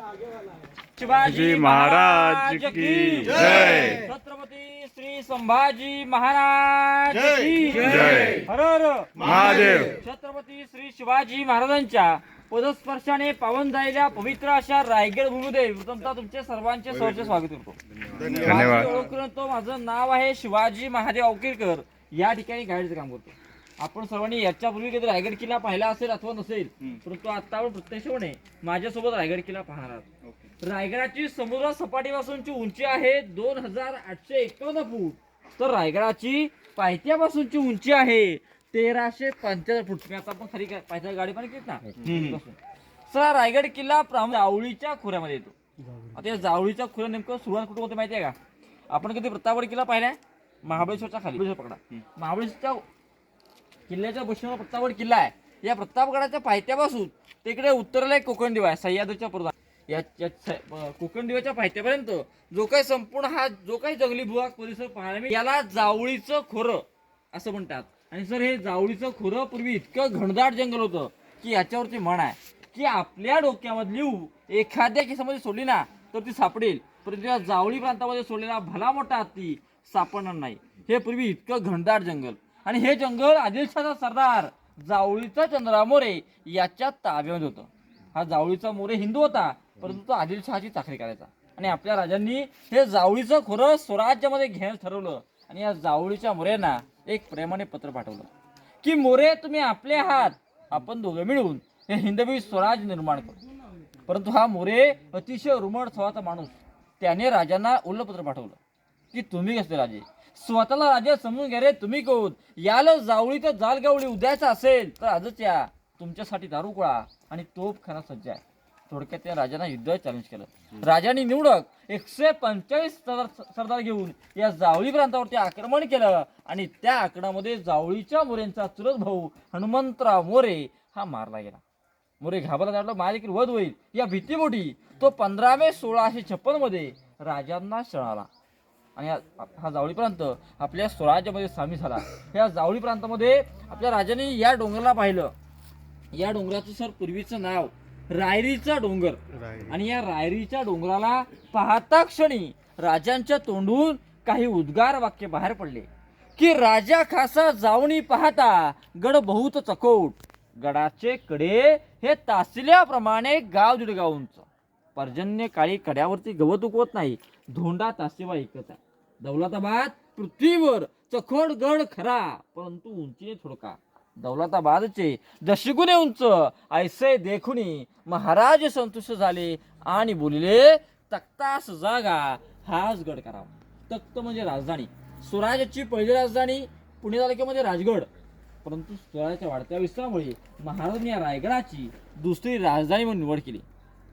शिवाजी महाराज की जय। छत्रपती श्री संभाजी महाराज की जय। हर हर महादेव। छत्रपती श्री शिवाजी महाराजांच्या पदस्पर्शाने पावन झालेल्या पवित्र अशा रायगड भूमीमध्ये प्रथमतः तुमचे सर्वांचे सहर्ष स्वागत करतो। धन्यवाद। माझी ओळख करून तो माझं नाव आहे शिवाजी महादेव अवकिरकर। या ठिकाणी गाईडचं काम करतो। आपण सर्वांनी याच्यापूर्वी कधी रायगड किल्ला पाहिला असेल अथवा नसेल, परंतु आता आपण प्रत्यक्षपणे माझ्यासोबत रायगड किल्ला पाहणार आहात। रायगडाची समुद्र सपाटीपासूनची उंची आहे 2851 फूट, तर रायगडाची पायथ्यापासूनची उंची आहे 1375 फूट। आता आपण खरी पायथ्या गाडी पण घेत ना सर। रायगड किल्ला जावळीच्या खोऱ्यामध्ये येतो। आता या जावळीच्या खोऱ्या नेमकं सुरुवात कुठे होते माहिती आहे का? आपण कधी प्रतापगड किल्ला पाहिलाय? महाबळेश्वरच्या खाली पकडा, महाबळेश्वरच्या किल्ल्याच्या पश्चिमेला प्रतापगड किल्ला आहे। या प्रतापगडाच्या पायथ्यापासून तिकडे उत्तरेला एक कोकण दिवा आहे सह्याद्रीच्या पर्वत। या कोकण दिव्याच्या पायथ्यापर्यंत जो काही संपूर्ण हा जो काही जंगली भूभाग परिसर पाहायला मिळेल याला जावळीचं खोरं असं म्हणतात। आणि सर हे जावळीचं खोरं पूर्वी इतकं घनदाट जंगल होतं की याच्यावरती म्हण आहे की आपल्या डोक्यामधली एखाद्या केसामध्ये सोडली ना तर ती सापडेल, परंतु या जावळी प्रांतामध्ये सोडलेला भला मोठा हत्ती सापडणार नाही। हे पूर्वी इतकं घनदाट जंगल, आणि हे जंगल आदिलशाहचा सरदार जावळीचा चंद्रराव मोरे याच्या ताब्यामध्ये होतं। हा जावळीचा मोरे हिंदू होता, परंतु तो आदिलशहाची चाकरी करायचा, आणि आपल्या राजांनी हे जावळीचं खोरं स्वराज्यामध्ये घ्यायला ठरवलं। आणि या जावळीच्या मोऱ्यांना एक प्रेमाने पत्र पाठवलं की मोरे तुम्ही आपले आहात, आपण दोघे मिळून हे हिंदवी स्वराज निर्माण करू। परंतु हा मोरे अतिशय रुमड स्वभावाचा माणूस, त्याने राजांना उल्लं पत्र पाठवलं की तुम्ही कसले राजे, स्वतःला राजा समजून घ्या रे, तुम्ही कोण? याला जावळी तर जालगावळी उद्यायचं असेल तर आजच या, तुमच्यासाठी दारुगोळा आणि तोफखाना सज्ज आहे। थोडक्यात त्या राजांना युद्ध चॅलेंज केलं। राजांनी निवडक 145 सरदार घेऊन या जावळी प्रांतावरती आक्रमण केलं, आणि त्या आक्रमणामध्ये जावळीच्या मोरेंचा चुलत भाऊ हनुमंतराव मोरे हा मारला गेला। मोरे घाबरला, माझ्या देखील वध होईल या भीतीपोटी तो 15 मे 1656 मध्ये राजांना शरणाला, आणि हा जावळी प्रांत आपल्या स्वराज्यामध्ये सामील झाला। या जावळी प्रांतामध्ये आपल्या राजांनी या डोंगराला पाहिलं। या डोंगराचं सर पूर्वीचं नाव रायरीचा डोंगर, आणि या रायरीच्या डोंगराला पाहता क्षणी राजांच्या तोंडून काही उद्गार वाक्य बाहेर पडले की राजा खासा जावणी पाहता गड बहुत चकोट, गडाचे कडे हे तासिल्याप्रमाणे गाव दीड गाव उंच, पर्जन्य काळी कड्यावरती गवत उगवत नाही, धोंडा तासिवा एकच आहे। दौलताबाद पृथ्वीवर चखोड गड खरा, परंतु उंचीने थोडका, दौलताबादचे दशगुणे उंच, ऐसे देखुनी महाराज संतुष्ट झाले आणि बोलिले तख्तास जागा हाच गड करावा। तख्त म्हणजे राजधानी, स्वराज्याची पहिली राजधानी पुणे तालुक्यामध्ये राजगड, परंतु स्वराज्याच्या वाढत्या विस्तारामुळे महाराजांनी या रायगडाची दुसरी राजधानी म्हणून निवड केली।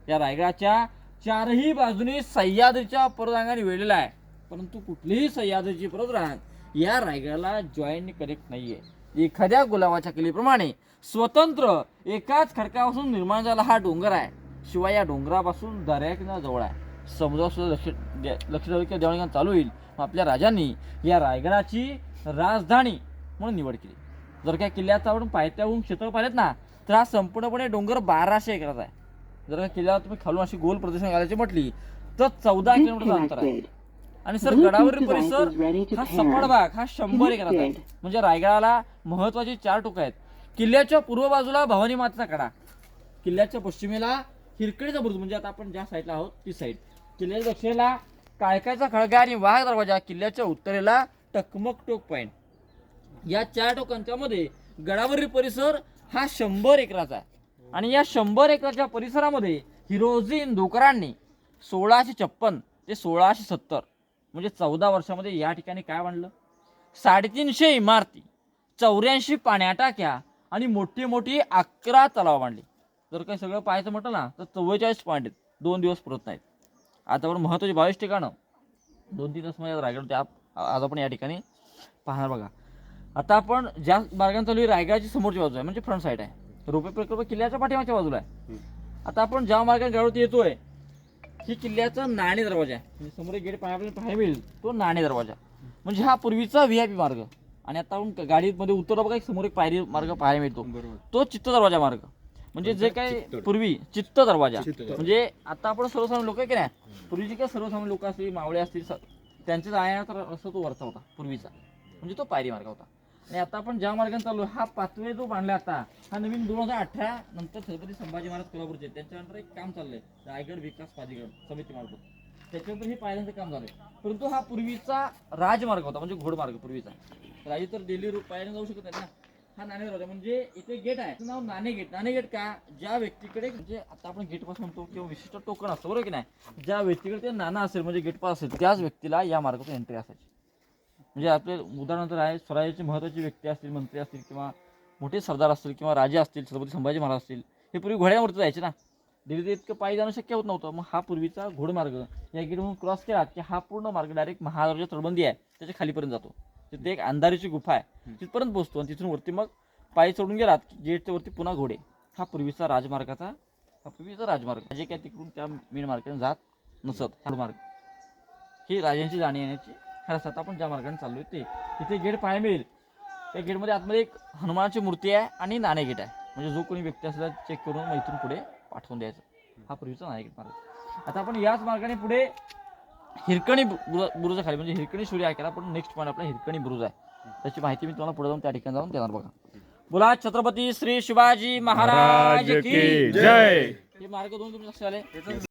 या रायगडाच्या चारही बाजूनी सह्याद्रीच्या पर्वतरांगाने वेढलेला आहे, परंतु कुठलीही सह्याद्रीची पर्वतरांग या रायगडाला जॉईंट कनेक्ट नाहीये। एखाद्या गुलाबाच्या किल्ल्याप्रमाणे स्वतंत्र एकाच खडकापासून निर्माण झाला हा डोंगर आहे। शिवाय या डोंगरापासून दर्याकिनारा जवळ आहे, समुद्रासुद्धा लक्ष देवाणघेवाण चालू होईल। आपल्या राजांनी या रायगडाची राजधानी म्हणून निवड केली। जर का किल्ल्याचा आपण पायथ्याहून क्षेत्र पाहिलेत ना तर हा संपूर्णपणे डोंगर 1200 एकराचा आहे। जर का किल्ल्यावर तुम्ही खालून अशी गोल प्रदक्षिणा घालायची म्हटली तर 14 किलोमीटरचं अंतर आहे। आणि सर गडावरील परिसर हा सपाट भाग हा 100 एकराचा आहे। म्हणजे रायगडाला महत्वाची 4 टोकं आहेत। किल्ल्याच्या पूर्व बाजूला भवानी मातेचा कडा, किल्ल्याच्या पश्चिमेला हिरकणीचा बुरुज म्हणजे आता आपण ज्या साईडला आहोत ती साईड, किल्ल्याच्या दक्षिणेला काळकाचा खळगा आणि वाघ दरवाजा, किल्ल्याच्या उत्तरेला टकमक टोक पॉइंट। या 4 टोकांच्या मध्ये गडावरील परिसर हा 100 एकराचा आहे। आणि या 100 एकराच्या परिसरामध्ये हिरोजी इंदुकरांनी 1656 ते 1670 म्हणजे 14 वर्षामध्ये या ठिकाणी काय बांधलं? 350 इमारती, 84 पाण्या टाक्या आणि मोठी मोठी 11 तलाव बांधले। जर काही सगळं पाहायचं म्हटलं ना तर 44 पॉईंट आहेत, 2 दिवस पुरत नाहीत। आतावर महत्त्वाची 22 ठिकाणं 2-3 तास मध्ये रायगड आज आपण या ठिकाणी पाहणार बघा। आता आपण ज्या मार्गाने चालू रायगडाची समोरची बाजू आहे म्हणजे फ्रंट साईड आहे, रोपे प्रकल्प किल्ल्याच्या पाठीमागच्या बाजूला आहे। आता आपण ज्या मार्गाने गडावरती येतोय ही किल्ल्याचा नाणे दरवाजा आहे, म्हणजे समोर एक गेट पाहायला मिळेल तो नाणे दरवाजा, म्हणजे हा पूर्वीचा VIP मार्ग। आणि आता आपण गाडीमध्ये उतरला बघा एक समोर एक पायरी मार्ग पाहायला मिळतो तो चित्त दरवाजा मार्ग। म्हणजे जे काय पूर्वी चित्त दरवाजा म्हणजे आता आपण सर्वसामान्य लोक की नाही, पूर्वीचे काय सर्वसामान्य लोक असतील, मावळे असतील, त्यांच्या जाण्याचा रस्ता तो वरचा होता पूर्वीचा, म्हणजे तो पायरी मार्ग होता. आणि आता आपण ज्या मार्गाने चाललो, हा पाचवे जो बांधला आता, हा नवीन 2018 नंतर छत्रपती संभाजी महाराज कोल्हापूरचे त्याच्यानंतर एक काम चाललंय, रायगड विकास प्राधिकरण समिती मार्फत, त्याच्यानंतर हे पायऱ्यांचं काम झालंय. परंतु हा पूर्वीचा राजमार्ग होता, म्हणजे घोडमार्ग पूर्वीचा. राजे तर दिल्ली पायऱ्याने जाऊ शकत नाही ना, हा नाणे दरवाजा. म्हणजे इथे गेट आहे, त्याचं नाव नाणे गेट. नाणे गेट का, ज्या व्यक्तीकडे, म्हणजे आता आपण गेट पास म्हणतो किंवा विशिष्ट टोकन असतं बरोबर की नाही, ज्या व्यक्तीकडे ते नाणं असेल म्हणजे गेट पास असेल, त्याच व्यक्तीला या मार्गातून एंट्री असायची. म्हणजे आपले उदाहरणार्थ आहे, स्वराज्याची महत्त्वाची व्यक्ती असतील, मंत्री असतील किंवा मोठे सरदार असतील किंवा राजे असतील, छत्रपती संभाजी महाराज असतील, हे पूर्वी घोड्यावरती जायचे ना, दिल्लीत इतकं पायी जाणं शक्य होत नव्हतं. मग हा पूर्वीचा घोडमार्ग या गेटमधून क्रॉस केला की हा पूर्ण मार्ग डायरेक्ट महाराजाची तटबंदी आहे त्याच्या खालीपर्यंत जातो. तिथे एक अंधारीची गुफा आहे, तिथपर्यंत पोहोचतो आणि तिथून वरती मग पायी चढून गेलात गेटच्या वरती पुन्हा घोडे. हा पूर्वीचा राजमार्गाचा, हा पूर्वीचा राजमार्ग. जे काय तिकडून त्या मेन मार्गाने जात नसत, हा मार्ग ही राजांची जाणी येण्याची खरंच. आता आपण ज्या मार्गाने चाललोय ते तिथे गेट पाहायला मिळेल. त्या गेटमध्ये आतमध्ये एक हनुमानाची मूर्ती आहे आणि नाणे गेट आहे, म्हणजे जो कोणी व्यक्ती असला चेक करून मग इथून पुढे पाठवून द्यायचं. हा पूर्वीचा नाणे गेट मार्ग. आता आपण याच मार्गाने पुढे हिरकणी बुरुजा खाली, म्हणजे हिरकणी सूर्य ऐकायला पण नेक्स्ट पॉईंट आपला हिरकणी बुरुज आहे. त्याची माहिती मी तुम्हाला पुढे जाऊन त्या ठिकाणी जाऊन देणार. बघा, बोला छत्रपती श्री शिवाजी महाराज की जय. हे मार्ग दोन तुम्ही लक्षात आले.